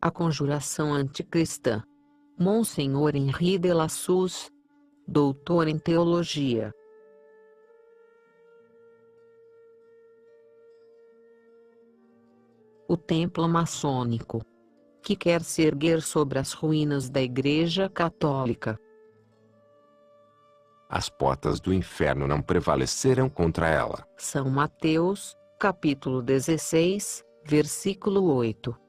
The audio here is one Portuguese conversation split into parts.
A conjuração anticristã. Monsenhor Henri de Lassus, doutor em teologia. O templo maçônico, que quer se erguer sobre as ruínas da Igreja Católica. As portas do inferno não prevaleceram contra ela. São Mateus, capítulo 16, versículo 8.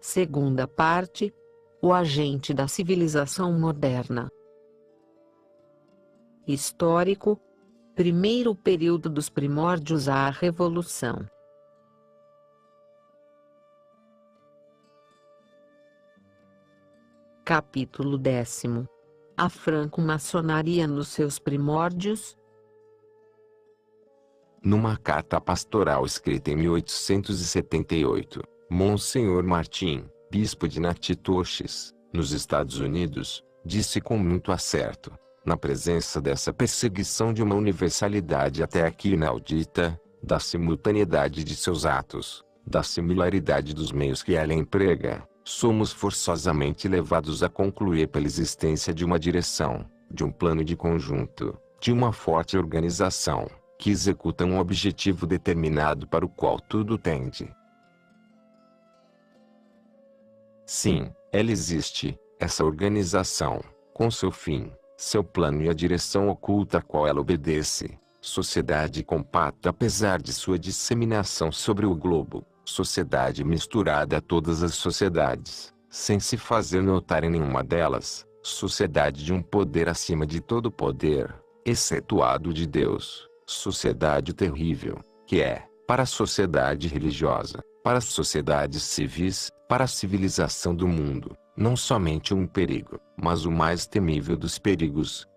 Segunda parte: o agente da civilização moderna. Histórico: primeiro período dos primórdios à Revolução. Capítulo 10. A franco-maçonaria nos seus primórdios. Numa carta pastoral escrita em 1878, Monsenhor Martin, bispo de Natchitoches, nos Estados Unidos, disse com muito acerto, na presença dessa perseguição de uma universalidade até aqui inaudita, da simultaneidade de seus atos, da similaridade dos meios que ela emprega, somos forçosamente levados a concluir pela existência de uma direção, de um plano de conjunto, de uma forte organização, que executa um objetivo determinado para o qual tudo tende. Sim, ela existe, essa organização, com seu fim, seu plano e a direção oculta a qual ela obedece, sociedade compacta apesar de sua disseminação sobre o globo, sociedade misturada a todas as sociedades, sem se fazer notar em nenhuma delas, sociedade de um poder acima de todo poder, excetuado de Deus, sociedade terrível, que é, para a sociedade religiosa, para as sociedades civis, para a civilização do mundo, não somente um perigo, mas o mais temível dos perigos.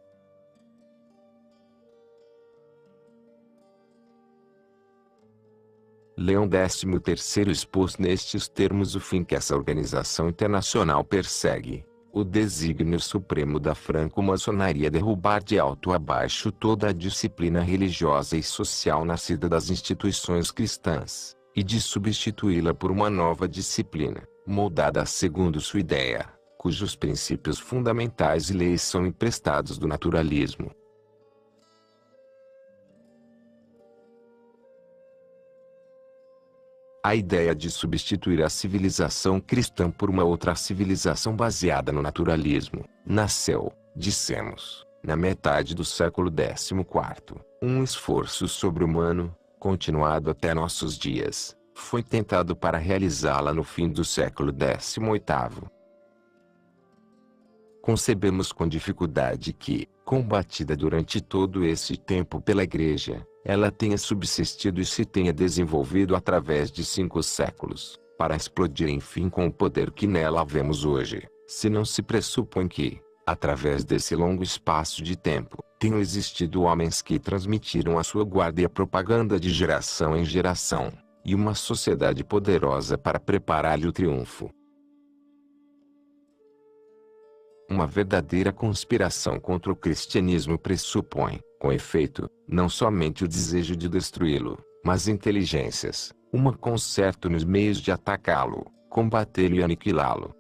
Leão XIII expôs nestes termos o fim que essa organização internacional persegue, o desígnio supremo da franco-maçonaria derrubar de alto a baixo toda a disciplina religiosa e social nascida das instituições cristãs, e de substituí-la por uma nova disciplina, moldada segundo sua ideia, cujos princípios fundamentais e leis são emprestados do naturalismo. A ideia de substituir a civilização cristã por uma outra civilização baseada no naturalismo, nasceu, dissemos, na metade do século XIV. Um esforço sobre-humano, continuado até nossos dias, foi tentado para realizá-la no fim do século XVIII. Concebemos com dificuldade que, combatida durante todo esse tempo pela Igreja, ela tenha subsistido e se tenha desenvolvido através de 5 séculos, para explodir enfim com o poder que nela vemos hoje, se não se pressupõe que, através desse longo espaço de tempo, tenham existido homens que transmitiram a sua guarda e a propaganda de geração em geração, e uma sociedade poderosa para preparar-lhe o triunfo. Uma verdadeira conspiração contra o cristianismo pressupõe, com efeito, não somente o desejo de destruí-lo, mas inteligências, uma concerto nos meios de atacá-lo, combatê-lo e aniquilá-lo.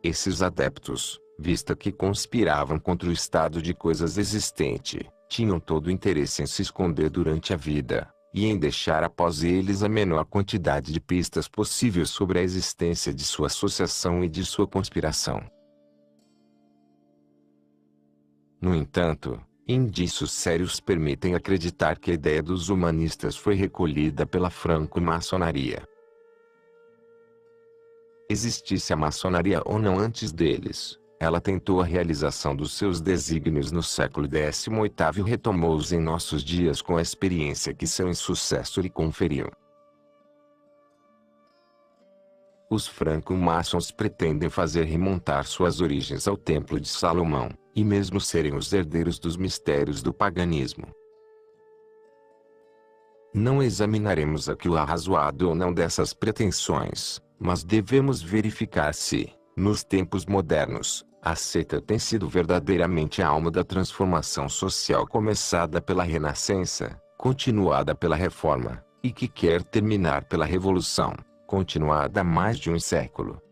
Esses adeptos, vista que conspiravam contra o estado de coisas existente, tinham todo o interesse em se esconder durante a vida, e em deixar após eles a menor quantidade de pistas possível sobre a existência de sua associação e de sua conspiração. No entanto, indícios sérios permitem acreditar que a ideia dos humanistas foi recolhida pela franco-maçonaria. Existisse a maçonaria ou não antes deles, ela tentou a realização dos seus desígnios no século XVIII e retomou-os em nossos dias com a experiência que seu insucesso lhe conferiu. Os franco-maçons pretendem fazer remontar suas origens ao Templo de Salomão, e mesmo serem os herdeiros dos mistérios do paganismo. Não examinaremos aqui o arrazoado ou não dessas pretensões, mas devemos verificar se, nos tempos modernos, A seita tem sido verdadeiramente a alma da transformação social começada pela Renascença, continuada pela Reforma, e que quer terminar pela Revolução, continuada há mais de um século.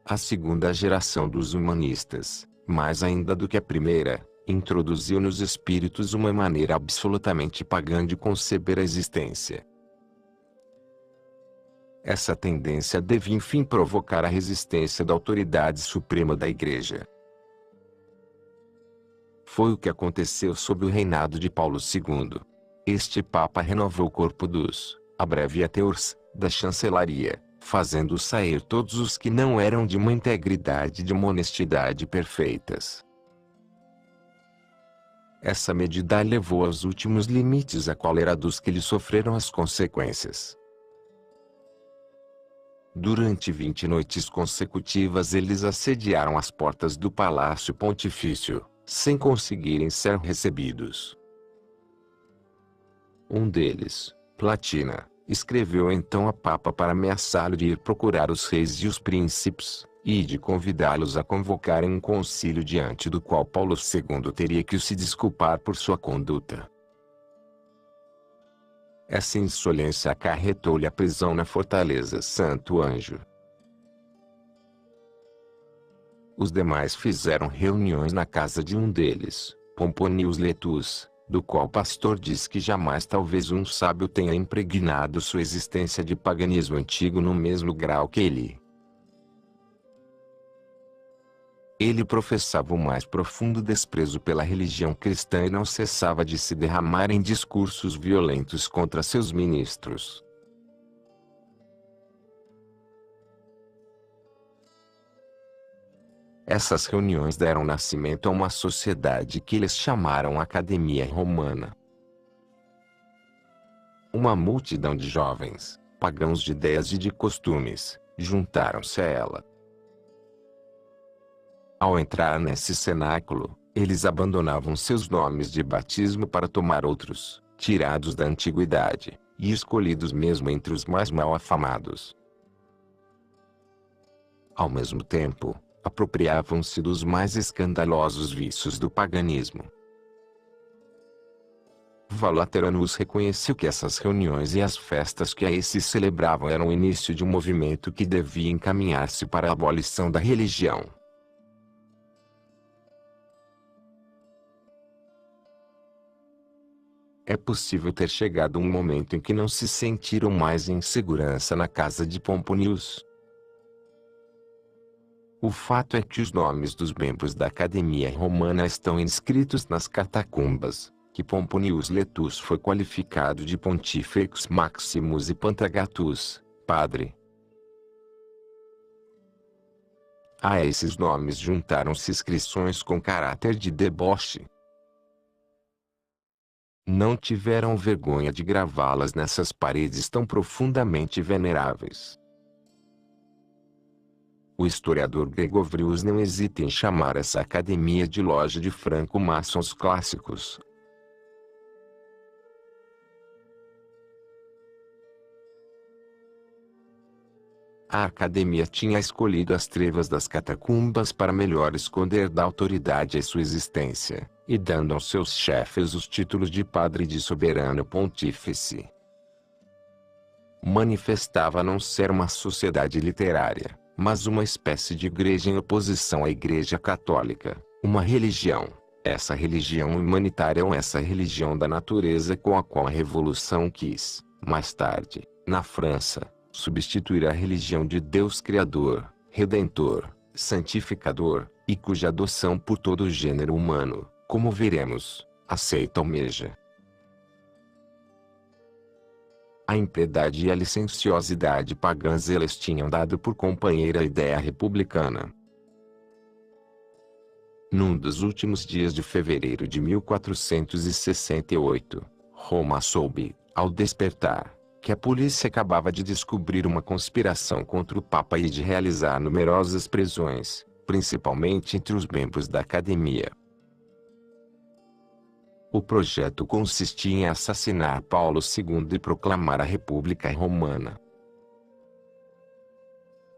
A segunda geração dos humanistas, mais ainda do que a primeira, introduziu nos espíritos uma maneira absolutamente pagã de conceber a existência. Essa tendência deve enfim provocar a resistência da autoridade suprema da Igreja. Foi o que aconteceu sob o reinado de Paulo II. Este Papa renovou o corpo dos abreviateurs da chancelaria, fazendo sair todos os que não eram de uma integridade e de uma honestidade perfeitas. Essa medida levou aos últimos limites a cólera dos que lhe sofreram as consequências. Durante 20 noites consecutivas eles assediaram as portas do Palácio Pontifício, sem conseguirem ser recebidos. Um deles, Platina, escreveu então a Papa para ameaçá-lo de ir procurar os reis e os príncipes, e de convidá-los a convocarem um concílio diante do qual Paulo II teria que se desculpar por sua conduta. Essa insolência acarretou-lhe a prisão na fortaleza Santo Anjo. Os demais fizeram reuniões na casa de um deles, Pomponius Letus, do qual o pastor diz que jamais talvez um sábio tenha impregnado sua existência de paganismo antigo no mesmo grau que ele. Ele professava o mais profundo desprezo pela religião cristã e não cessava de se derramar em discursos violentos contra seus ministros. Essas reuniões deram nascimento a uma sociedade que eles chamaram Academia Romana. Uma multidão de jovens, pagãos de ideias e de costumes, juntaram-se a ela. Ao entrar nesse cenáculo, eles abandonavam seus nomes de batismo para tomar outros, tirados da antiguidade, e escolhidos mesmo entre os mais mal afamados. Ao mesmo tempo, apropriavam-se dos mais escandalosos vícios do paganismo. Valateranus reconheceu que essas reuniões e as festas que aí se celebravam eram o início de um movimento que devia encaminhar-se para a abolição da religião. É possível ter chegado um momento em que não se sentiram mais em segurança na casa de Pomponius. O fato é que os nomes dos membros da Academia Romana estão inscritos nas catacumbas, que Pomponius Letus foi qualificado de Pontifex Maximus e Pantagatus, padre. A esses nomes juntaram-se inscrições com caráter de deboche. Não tiveram vergonha de gravá-las nessas paredes tão profundamente veneráveis. O historiador Gregorius não hesita em chamar essa academia de loja de franco-maçons clássicos. A academia tinha escolhido as trevas das catacumbas para melhor esconder da autoridade a sua existência, e dando aos seus chefes os títulos de padre e de soberano pontífice. Manifestava não ser uma sociedade literária, mas uma espécie de igreja em oposição à Igreja Católica, uma religião, essa religião humanitária ou essa religião da natureza com a qual a Revolução quis, mais tarde, na França, substituir a religião de Deus Criador, Redentor, Santificador, e cuja adoção por todo o gênero humano, como veremos, aceita almeja. A impiedade e a licenciosidade pagãs eles tinham dado por companheira a ideia republicana. Num dos últimos dias de fevereiro de 1468, Roma soube, ao despertar, que a polícia acabava de descobrir uma conspiração contra o Papa e de realizar numerosas prisões, principalmente entre os membros da academia. O projeto consistia em assassinar Paulo II e proclamar a República Romana.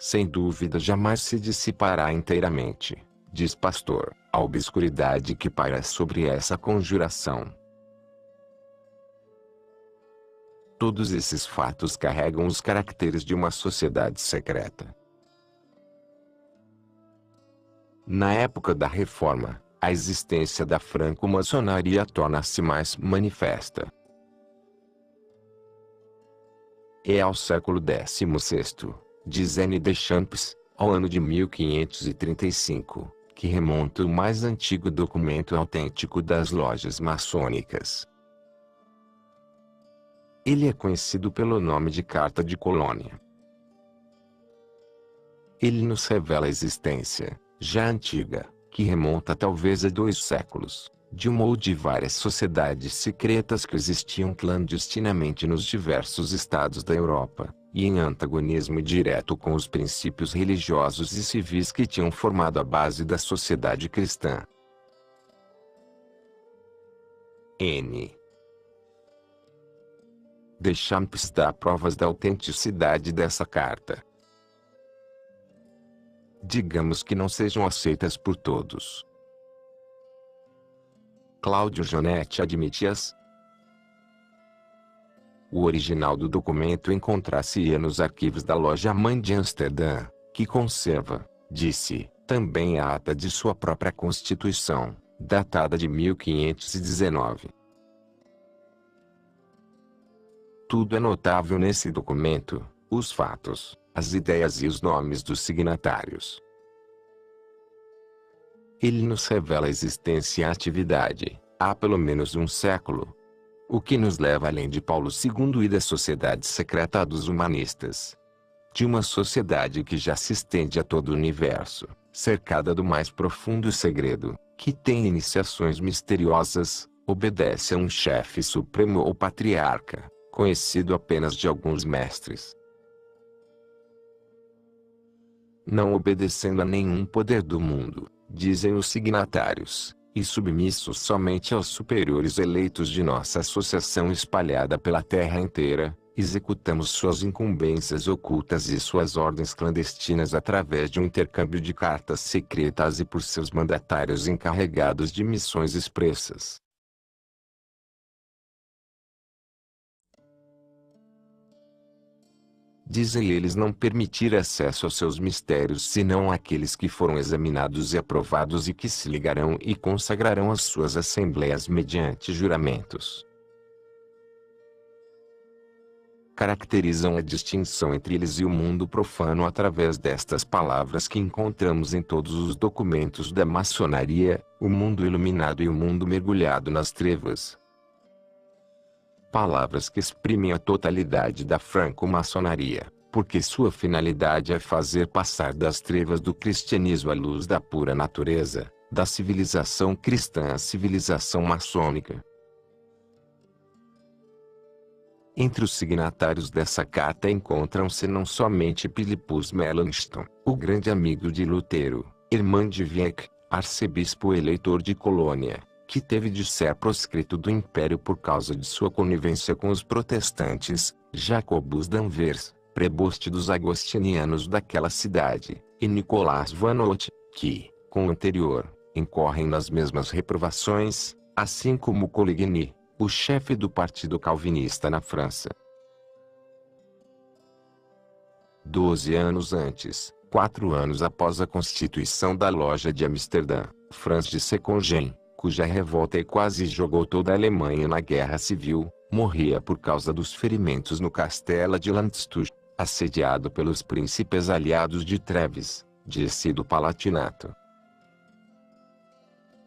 sem dúvida jamais se dissipará inteiramente, diz Pastor, a obscuridade que paira sobre essa conjuração. Todos esses fatos carregam os caracteres de uma sociedade secreta. Na época da Reforma, a existência da franco-maçonaria torna-se mais manifesta. É ao século XVI, diz N. Deschamps, ao ano de 1535, que remonta o mais antigo documento autêntico das lojas maçônicas. Ele é conhecido pelo nome de Carta de Colônia. Ele nos revela a existência, já antiga, que remonta talvez a 2 séculos, de uma ou de várias sociedades secretas que existiam clandestinamente nos diversos estados da Europa, e em antagonismo direto com os princípios religiosos e civis que tinham formado a base da sociedade cristã. N. Deschamps dá provas da autenticidade dessa carta. Digamos que não sejam aceitas por todos. Cláudio Jonetti admite-as. O original do documento encontra-se-ia nos arquivos da loja-mãe de Amsterdã, que conserva, disse, também a ata de sua própria constituição, datada de 1519. Tudo é notável nesse documento, os fatos, as ideias e os nomes dos signatários. Ele nos revela a existência e a atividade, há pelo menos um século. O que nos leva além de Paulo II e da sociedade secreta dos humanistas. De uma sociedade que já se estende a todo o universo, cercada do mais profundo segredo, que tem iniciações misteriosas, obedece a um chefe supremo ou patriarca, conhecido apenas de alguns mestres. Não obedecendo a nenhum poder do mundo, dizem os signatários, e submissos somente aos superiores eleitos de nossa associação espalhada pela terra inteira, executamos suas incumbências ocultas e suas ordens clandestinas através de um intercâmbio de cartas secretas e por seus mandatários encarregados de missões expressas. Dizem eles não permitir acesso aos seus mistérios senão àqueles que foram examinados e aprovados e que se ligarão e consagrarão às suas assembleias mediante juramentos. Caracterizam a distinção entre eles e o mundo profano através destas palavras que encontramos em todos os documentos da maçonaria, o mundo iluminado e o mundo mergulhado nas trevas. Palavras que exprimem a totalidade da franco-maçonaria, porque sua finalidade é fazer passar das trevas do cristianismo à luz da pura natureza, da civilização cristã à civilização maçônica. Entre os signatários dessa carta encontram-se não somente Philippus Melanchthon, o grande amigo de Lutero, Hermann de Wieck, arcebispo eleitor de Colônia, que teve de ser proscrito do império por causa de sua conivência com os protestantes, Jacobus Danvers, preboste dos agostinianos daquela cidade, e Nicolas Vanot, que, com o anterior, incorrem nas mesmas reprovações, assim como Coligny, o chefe do partido calvinista na França. 12 anos antes, 4 anos após a constituição da Loja de Amsterdã, Franz de Seckingen, cuja revolta quase jogou toda a Alemanha na guerra civil, morria por causa dos ferimentos no castelo de Landstuhl, assediado pelos príncipes aliados de Treves, disse do Palatinato.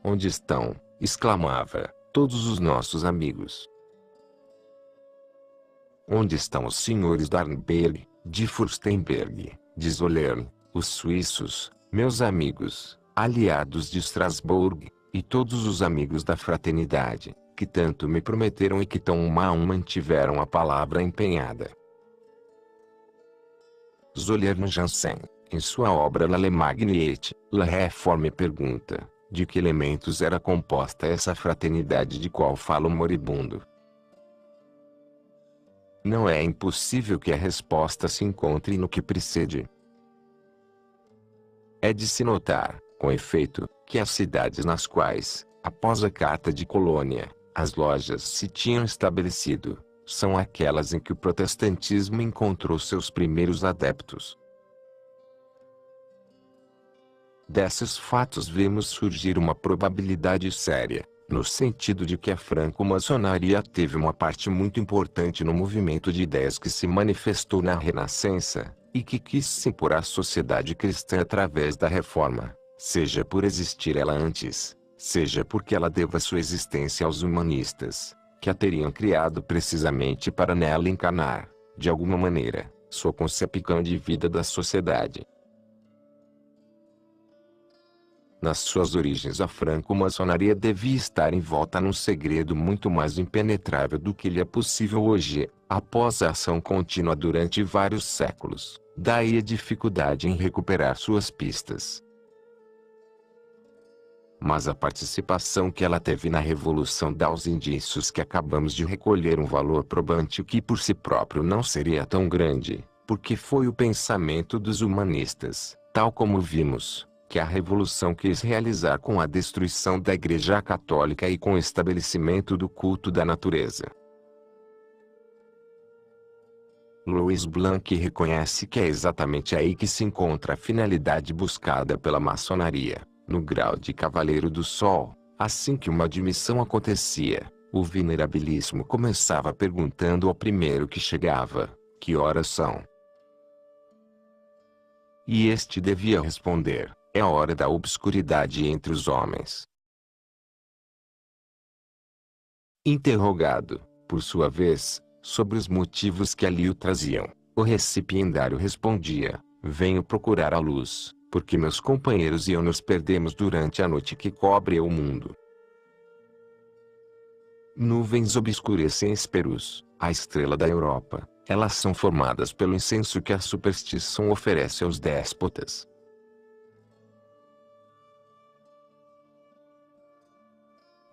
Onde estão, exclamava, todos os nossos amigos? Onde estão os senhores de Arnberg, de Furstenberg, de Zollern, os suíços, meus amigos, aliados de Strasbourg, e todos os amigos da fraternidade, que tanto me prometeram e que tão mal mantiveram a palavra empenhada? Zollern Jansen, em sua obra L'Allemagne et la Réforme, pergunta, de que elementos era composta essa fraternidade de qual fala o moribundo. Não é impossível que a resposta se encontre no que precede. É de se notar, com efeito, que as cidades nas quais, após a Carta de Colônia, as lojas se tinham estabelecido, são aquelas em que o protestantismo encontrou seus primeiros adeptos. Desses fatos vemos surgir uma probabilidade séria, no sentido de que a franco-maçonaria teve uma parte muito importante no movimento de ideias que se manifestou na Renascença, e que quis se impor à sociedade cristã através da Reforma, seja por existir ela antes, seja porque ela deva sua existência aos humanistas, que a teriam criado precisamente para nela encarnar, de alguma maneira, sua concepção de vida da sociedade. Nas suas origens a franco-maçonaria devia estar envolta num segredo muito mais impenetrável do que lhe é possível hoje, após a ação contínua durante vários séculos, daí a dificuldade em recuperar suas pistas. Mas a participação que ela teve na Revolução dá aos indícios que acabamos de recolher um valor probante que por si próprio não seria tão grande, porque foi o pensamento dos humanistas, tal como vimos, que a Revolução quis realizar com a destruição da Igreja Católica e com o estabelecimento do culto da natureza. Louis Blanc reconhece que é exatamente aí que se encontra a finalidade buscada pela maçonaria, no grau de Cavaleiro do Sol. Assim que uma admissão acontecia, o venerabilismo começava perguntando ao primeiro que chegava: que horas são? E este devia responder: é a hora da obscuridade entre os homens. Interrogado, por sua vez, sobre os motivos que ali o traziam, o recipiendário respondia: venho procurar a luz, porque meus companheiros e eu nos perdemos durante a noite que cobre o mundo. Nuvens obscurecem Esperus, a estrela da Europa. Elas são formadas pelo incenso que a superstição oferece aos déspotas.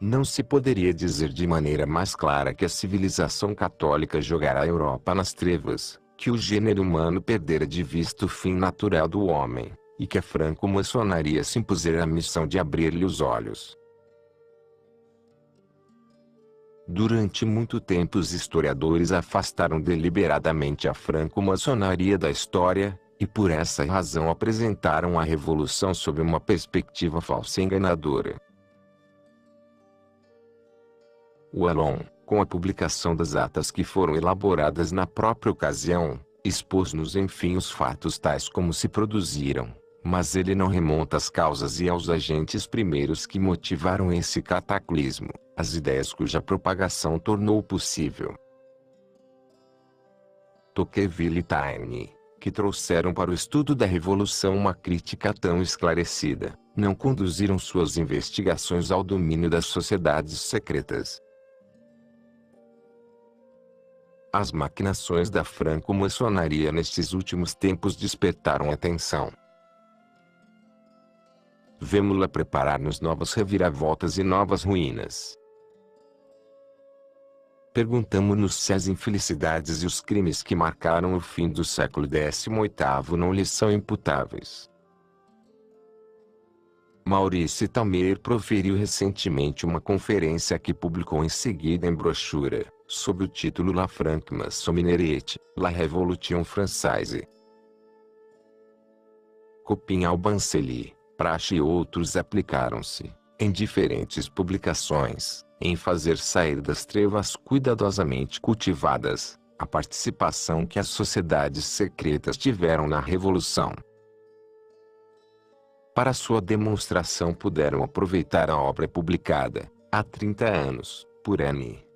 Não se poderia dizer de maneira mais clara que a civilização católica jogara a Europa nas trevas, que o gênero humano perdera de vista o fim natural do homem, e que a franco-maçonaria se impusera a missão de abrir-lhe os olhos. Durante muito tempo os historiadores afastaram deliberadamente a franco-maçonaria da história, e por essa razão apresentaram a Revolução sob uma perspectiva falsa e enganadora. Wallon, com a publicação das atas que foram elaboradas na própria ocasião, expôs-nos enfim os fatos tais como se produziram, mas ele não remonta às causas e aos agentes primeiros que motivaram esse cataclismo, as ideias cuja propagação tornou possível. Tocqueville e Taine, que trouxeram para o estudo da Revolução uma crítica tão esclarecida, não conduziram suas investigações ao domínio das sociedades secretas. As maquinações da franco-maçonaria nestes últimos tempos despertaram atenção. Vemo-la preparar-nos novas reviravoltas e novas ruínas. Perguntamo-nos se as infelicidades e os crimes que marcaram o fim do século XVIII não lhes são imputáveis. Maurice Talmeyer proferiu recentemente uma conferência que publicou em seguida em brochura, sob o título La Franc-Maçonnerie, La Révolution Française. Copin Albancelli, Prache e outros aplicaram-se, em diferentes publicações, em fazer sair das trevas cuidadosamente cultivadas, a participação que as sociedades secretas tiveram na Revolução. Para sua demonstração puderam aproveitar a obra publicada, há 30 anos, por N.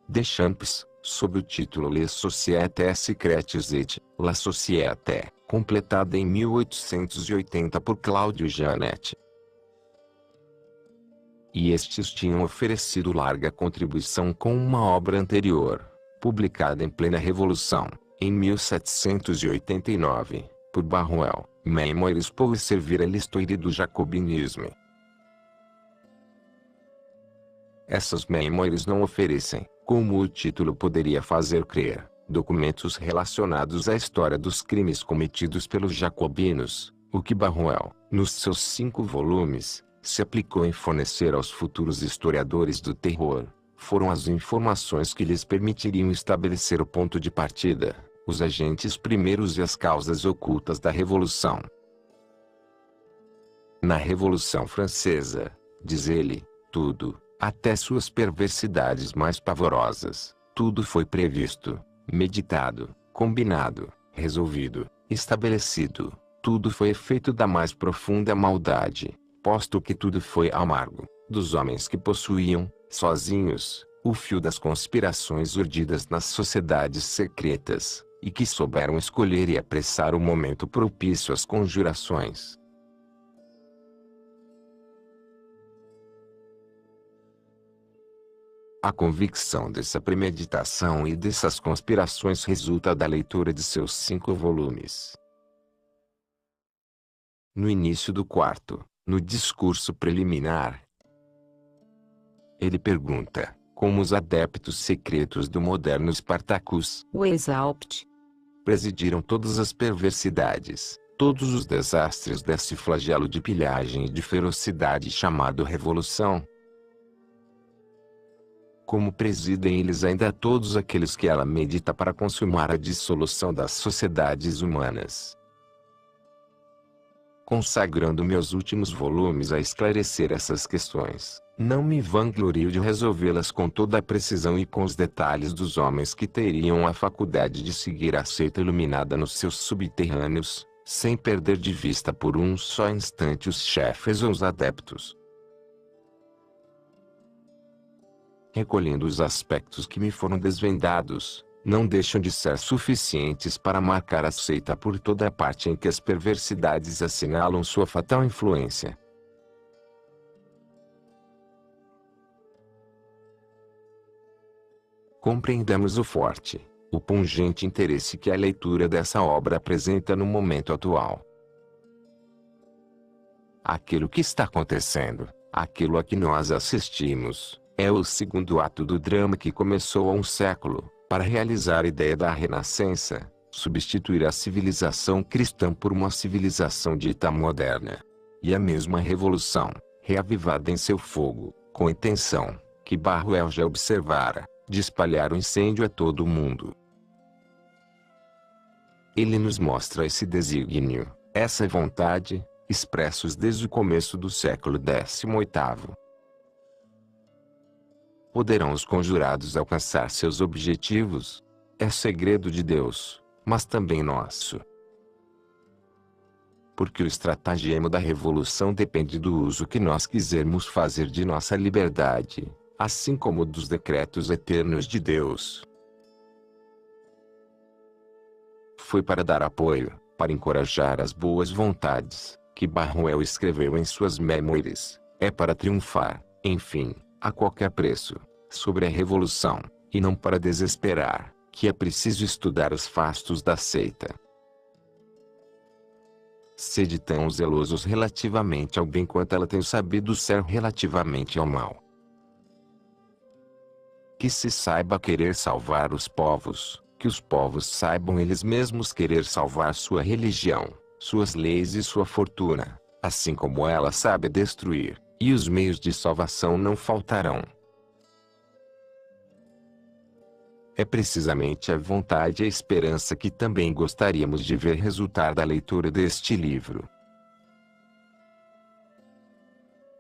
Deschamps, sob o título Les Sociétés Secrètes et La Société, completada em 1880 por Cláudio Janetti. E estes tinham oferecido larga contribuição com uma obra anterior, publicada em plena Revolução, em 1789, por Barruel, Mémoires pour servir à l'histoire du jacobinisme. Essas Mémoires não oferecem, como o título poderia fazer crer, documentos relacionados à história dos crimes cometidos pelos jacobinos, o que Barruel, nos seus 5 volumes, se aplicou em fornecer aos futuros historiadores do terror, foram as informações que lhes permitiriam estabelecer o ponto de partida, os agentes primeiros e as causas ocultas da Revolução. Na Revolução Francesa, diz ele, tudo, até suas perversidades mais pavorosas, tudo foi previsto, meditado, combinado, resolvido, estabelecido, tudo foi efeito da mais profunda maldade, posto que tudo foi amargo, dos homens que possuíam, sozinhos, o fio das conspirações urdidas nas sociedades secretas, e que souberam escolher e apressar o momento propício às conjurações. A convicção dessa premeditação e dessas conspirações resulta da leitura de seus 5 volumes. No início do 4º, no discurso preliminar, ele pergunta, como os adeptos secretos do moderno Spartacus, o Exalpt, presidiram todas as perversidades, todos os desastres desse flagelo de pilhagem e de ferocidade chamado Revolução. Como presidem eles ainda todos aqueles que ela medita para consumar a dissolução das sociedades humanas. Consagrando meus últimos volumes a esclarecer essas questões, não me vanglorio de resolvê-las com toda a precisão e com os detalhes dos homens que teriam a faculdade de seguir a seita iluminada nos seus subterrâneos, sem perder de vista por um só instante os chefes ou os adeptos. Recolhendo os aspectos que me foram desvendados, não deixam de ser suficientes para marcar a seita por toda a parte em que as perversidades assinalam sua fatal influência. Compreendamos o forte, o pungente interesse que a leitura dessa obra apresenta no momento atual. Aquilo que está acontecendo, aquilo a que nós assistimos, é o 2º ato do drama que começou há um século, para realizar a ideia da renascença, substituir a civilização cristã por uma civilização dita moderna. E a mesma revolução, reavivada em seu fogo, com a intenção, que Barruel já observara, de espalhar o incêndio a todo o mundo. Ele nos mostra esse desígnio, essa vontade, expressos desde o começo do século XVIII. Poderão os conjurados alcançar seus objetivos? É segredo de Deus, mas também nosso. Porque o estratagema da revolução depende do uso que nós quisermos fazer de nossa liberdade, assim como dos decretos eternos de Deus. Foi para dar apoio, para encorajar as boas vontades, que Barruel escreveu em suas memórias, é para triunfar, enfim, a qualquer preço, sobre a revolução, e não para desesperar, que é preciso estudar os fastos da seita. Sede tão zelosos relativamente ao bem quanto ela tem sabido ser relativamente ao mal. Que se saiba querer salvar os povos, que os povos saibam eles mesmos querer salvar sua religião, suas leis e sua fortuna, assim como ela sabe destruir, e os meios de salvação não faltarão. É precisamente a vontade e a esperança que também gostaríamos de ver resultar da leitura deste livro.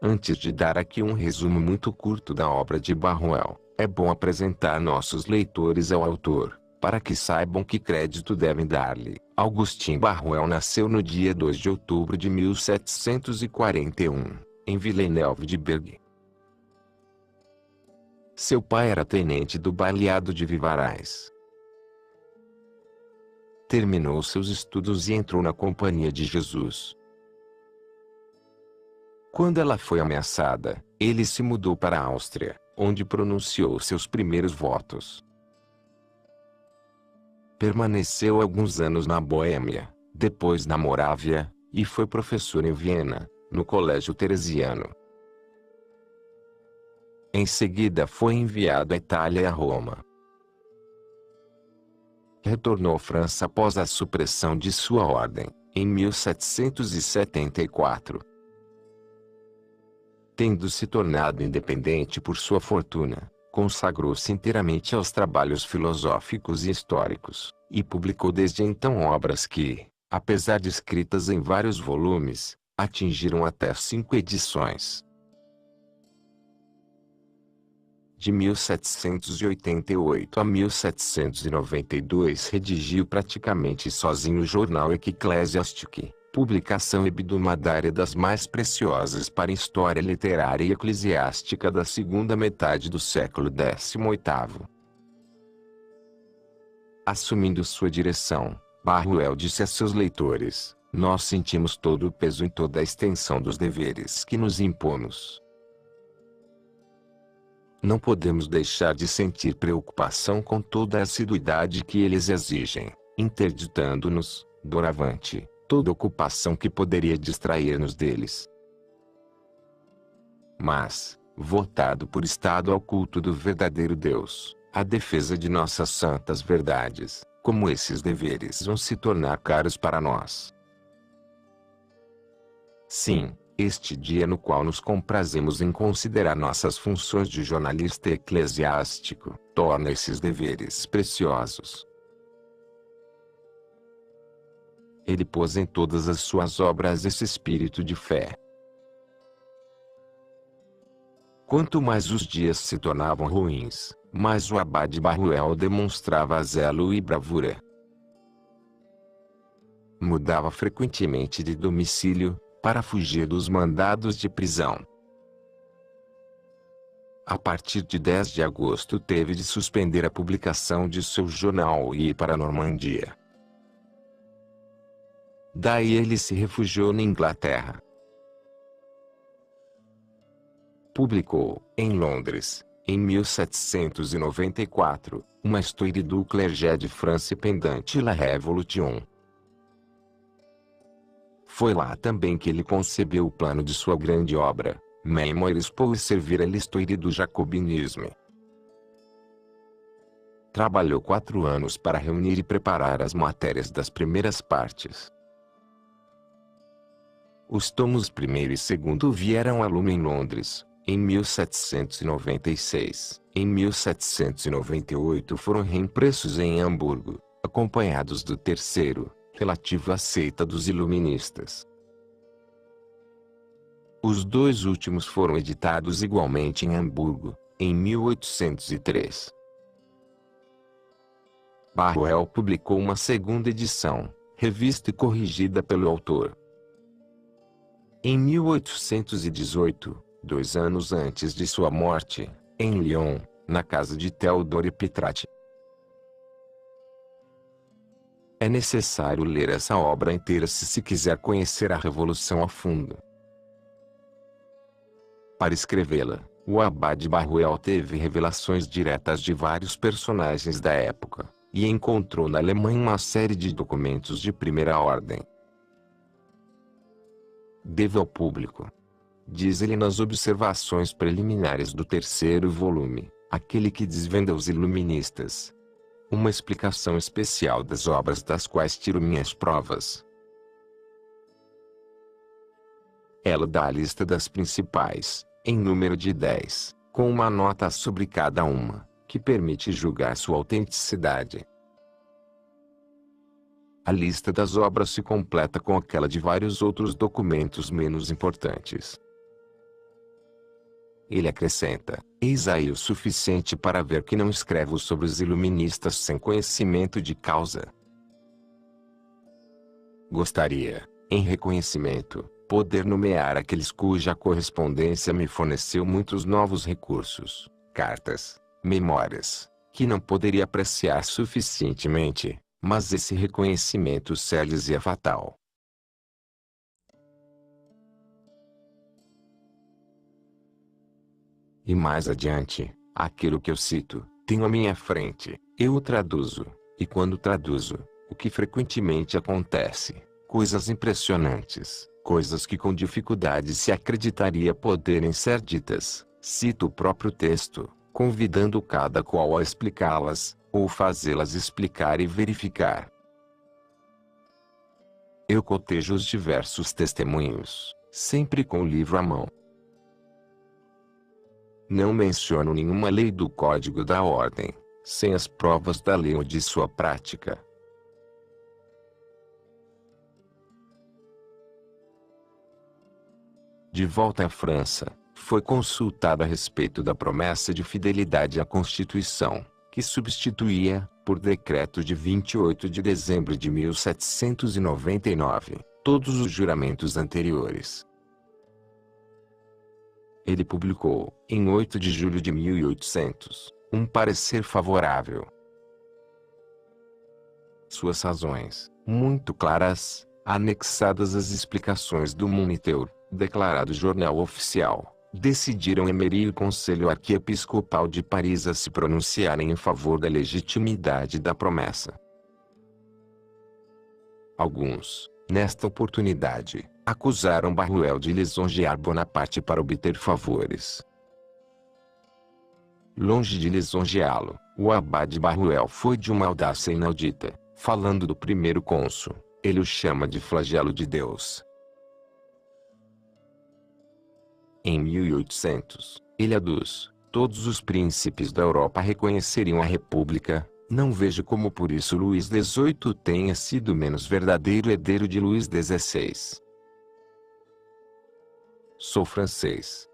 Antes de dar aqui um resumo muito curto da obra de Barruel, é bom apresentar nossos leitores ao autor, para que saibam que crédito devem dar-lhe. Augustin Barruel nasceu no dia 2 de outubro de 1741, em Villeneuve de Berg. Seu pai era tenente do Baleado de Vivarais. Terminou seus estudos e entrou na Companhia de Jesus. Quando ela foi ameaçada, ele se mudou para a Áustria, onde pronunciou seus primeiros votos. Permaneceu alguns anos na Boêmia, depois na Morávia, e foi professor em Viena, no Colégio Teresiano. Em seguida foi enviado à Itália e a Roma. retornou à França após a supressão de sua ordem, em 1774. Tendo se tornado independente por sua fortuna, consagrou-se inteiramente aos trabalhos filosóficos e históricos, e publicou desde então obras que, apesar de escritas em vários volumes, atingiram até 5 edições. De 1788 a 1792 redigiu praticamente sozinho o jornal Ecclesiastique, publicação hebdomadária das mais preciosas para a história literária e eclesiástica da segunda metade do século XVIII. Assumindo sua direção, Barruel disse a seus leitores: nós sentimos todo o peso e toda a extensão dos deveres que nos impomos. Não podemos deixar de sentir preocupação com toda a assiduidade que eles exigem, interditando-nos, doravante, toda ocupação que poderia distrair-nos deles. Mas, voltado por estado ao culto do verdadeiro Deus, a defesa de nossas santas verdades, como esses deveres vão se tornar caros para nós. Sim, este dia no qual nos comprazemos em considerar nossas funções de jornalista eclesiástico, torna esses deveres preciosos. Ele pôs em todas as suas obras esse espírito de fé. Quanto mais os dias se tornavam ruins, mais o abade Barruel demonstrava zelo e bravura. Mudava frequentemente de domicílio, para fugir dos mandados de prisão. A partir de 10 de agosto teve de suspender a publicação de seu jornal e ir para a Normandia. Daí ele se refugiou na Inglaterra. Publicou, em Londres, em 1794, uma histoire du clergé de France pendant la Révolution. Foi lá também que ele concebeu o plano de sua grande obra, Mémoires pour servir à l'histoire du jacobinisme. Trabalhou 4 anos para reunir e preparar as matérias das primeiras partes. Os tomos 1º e 2º vieram a lume em Londres, em 1796. Em 1798 foram reimpressos em Hamburgo, acompanhados do 3º, relativo à seita dos iluministas. Os 2 últimos foram editados igualmente em Hamburgo, em 1803. Barruel publicou uma 2ª edição, revista e corrigida pelo autor. Em 1818, 2 anos antes de sua morte, em Lyon, na casa de Théodore Pétrat. É necessário ler essa obra inteira se quiser conhecer a Revolução a fundo. Para escrevê-la, o abade Barruel teve revelações diretas de vários personagens da época, e encontrou na Alemanha uma série de documentos de primeira ordem. Devo ao público, diz ele nas observações preliminares do 3º volume, aquele que desvenda os iluministas, uma explicação especial das obras das quais tiro minhas provas. Ela dá a lista das principais, em número de 10, com uma nota sobre cada uma, que permite julgar sua autenticidade. A lista das obras se completa com aquela de vários outros documentos menos importantes. Ele acrescenta: eis aí o suficiente para ver que não escrevo sobre os iluministas sem conhecimento de causa. Gostaria, em reconhecimento, poder nomear aqueles cuja correspondência me forneceu muitos novos recursos, cartas, memórias, que não poderia apreciar suficientemente, mas esse reconhecimento se-lhes é fatal. E mais adiante, aquilo que eu cito, tenho à minha frente, eu o traduzo, e quando traduzo, o que frequentemente acontece, coisas impressionantes, coisas que com dificuldade se acreditaria poderem ser ditas, cito o próprio texto, convidando cada qual a explicá-las, ou fazê-las explicar e verificar. Eu cotejo os diversos testemunhos, sempre com o livro à mão. Não menciono nenhuma lei do Código da Ordem, sem as provas da lei ou de sua prática. De volta à França, foi consultado a respeito da promessa de fidelidade à Constituição, que substituía, por decreto de 28 de dezembro de 1799, todos os juramentos anteriores. Ele publicou, em 8 de julho de 1800, um parecer favorável. Suas razões, muito claras, anexadas às explicações do Moniteur, declarado jornal oficial, decidiram Emery e o Conselho Arquiepiscopal de Paris a se pronunciarem em favor da legitimidade da promessa. Alguns, nesta oportunidade, acusaram Barruel de lisonjear Bonaparte para obter favores. Longe de lisonjeá-lo, o abade Barruel foi de uma audácia inaudita. Falando do primeiro cônsul, ele o chama de flagelo de Deus. Em 1800, ele aduz: todos os príncipes da Europa reconheceriam a República. Não vejo como por isso Luís XVIII tenha sido menos verdadeiro herdeiro de Luís XVI. Sou francês.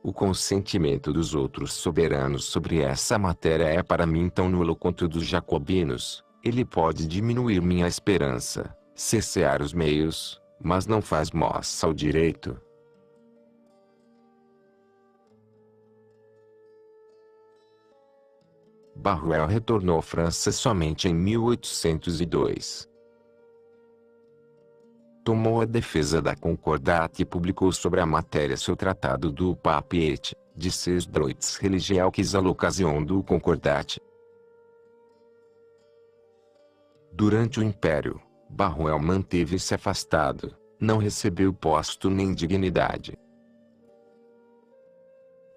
O consentimento dos outros soberanos sobre essa matéria é para mim tão nulo quanto o dos jacobinos. Ele pode diminuir minha esperança, cessear os meios, mas não faz moça ao direito. Barruel retornou à França somente em 1802. Tomou a defesa da Concordat e publicou sobre a matéria seu tratado do Papier, de ses droits religieux à l'occasion du Concordat. Durante o Império, Barruel manteve-se afastado, não recebeu posto nem dignidade.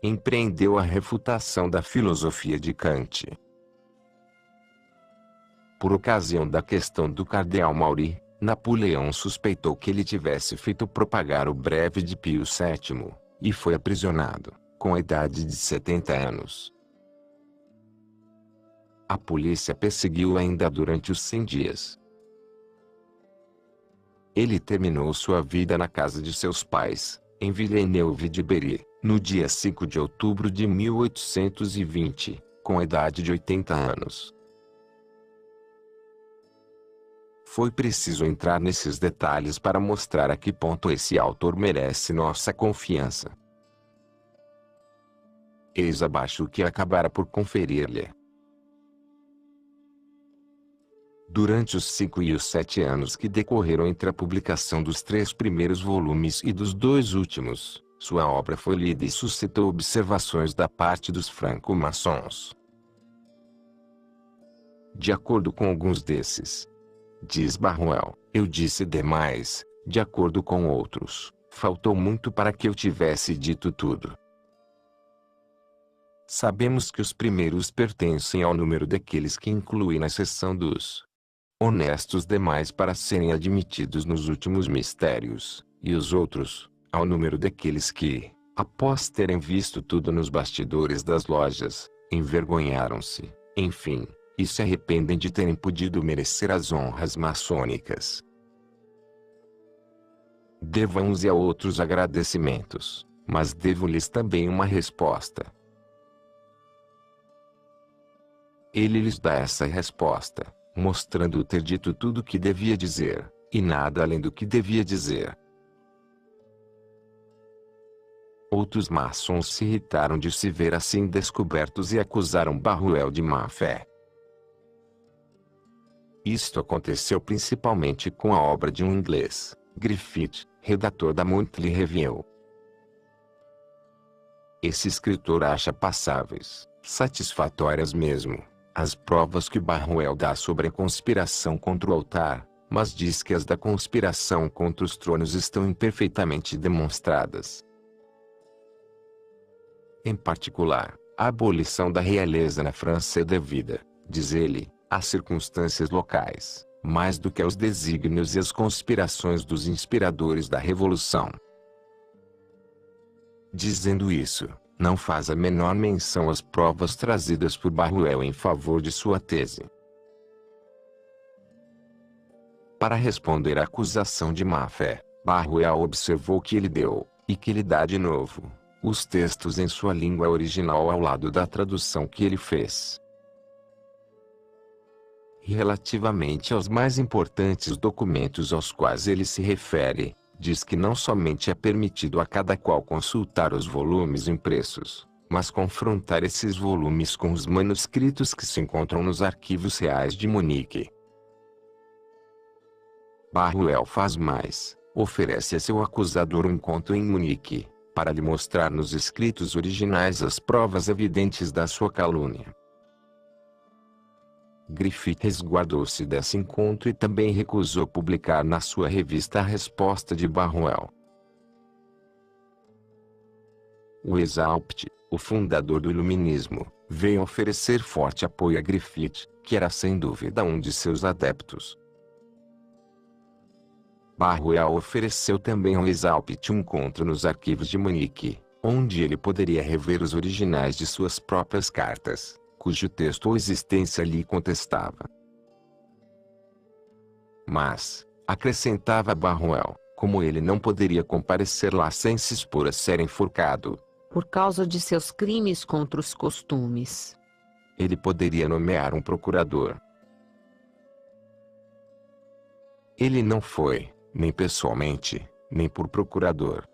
Empreendeu a refutação da filosofia de Kant. Por ocasião da questão do cardeal Maury, Napoleão suspeitou que ele tivesse feito propagar o breve de Pio VII, e foi aprisionado, com a idade de 70 anos. A polícia perseguiu-o ainda durante os 100 dias. Ele terminou sua vida na casa de seus pais, em Villeneuve-de-Berry, no dia 5 de outubro de 1820, com a idade de 80 anos. Foi preciso entrar nesses detalhes para mostrar a que ponto esse autor merece nossa confiança. Eis abaixo o que acabara por conferir-lhe. Durante os 5 e os 7 anos que decorreram entre a publicação dos 3 primeiros volumes e dos 2 últimos, sua obra foi lida e suscitou observações da parte dos franco-maçons. De acordo com alguns desses, diz Barruel, eu disse demais, de acordo com outros, faltou muito para que eu tivesse dito tudo. Sabemos que os primeiros pertencem ao número daqueles que incluem na seção dos honestos demais para serem admitidos nos últimos mistérios, e os outros, ao número daqueles que, após terem visto tudo nos bastidores das lojas, envergonharam-se, enfim, e se arrependem de terem podido merecer as honras maçônicas. Devo a uns e a outros agradecimentos, mas devo-lhes também uma resposta. Ele lhes dá essa resposta, mostrando ter dito tudo o que devia dizer, e nada além do que devia dizer. Outros maçons se irritaram de se ver assim descobertos e acusaram Barruel de má-fé. Isto aconteceu principalmente com a obra de um inglês, Griffith, redator da Monthly Review. Esse escritor acha passáveis, satisfatórias mesmo, as provas que Barruel dá sobre a conspiração contra o altar, mas diz que as da conspiração contra os tronos estão imperfeitamente demonstradas. Em particular, A abolição da realeza na França é devida, diz ele, às circunstâncias locais, mais do que aos desígnios e às conspirações dos inspiradores da Revolução. Dizendo isso, não faz a menor menção às provas trazidas por Barruel em favor de sua tese. Para responder à acusação de má-fé, Barruel observou que ele deu, e que ele dá de novo, os textos em sua língua original ao lado da tradução que ele fez. E relativamente aos mais importantes documentos aos quais ele se refere, diz que não somente é permitido a cada qual consultar os volumes impressos, mas confrontar esses volumes com os manuscritos que se encontram nos arquivos reais de Munique. Barruel faz mais, oferece a seu acusador um encontro em Munique, para lhe mostrar nos escritos originais as provas evidentes da sua calúnia. Griffith resguardou-se desse encontro e também recusou publicar na sua revista a resposta de Barruel. Weishaupt, o fundador do Iluminismo, veio oferecer forte apoio a Griffith, que era sem dúvida um de seus adeptos. Barruel ofereceu também a Weishaupt um encontro nos arquivos de Munique, onde ele poderia rever os originais de suas próprias cartas, cujo texto ou existência lhe contestava. Mas, acrescentava Barruel, como ele não poderia comparecer lá sem se expor a ser enforcado, por causa de seus crimes contra os costumes, ele poderia nomear um procurador. Ele não foi, nem pessoalmente, nem por procurador,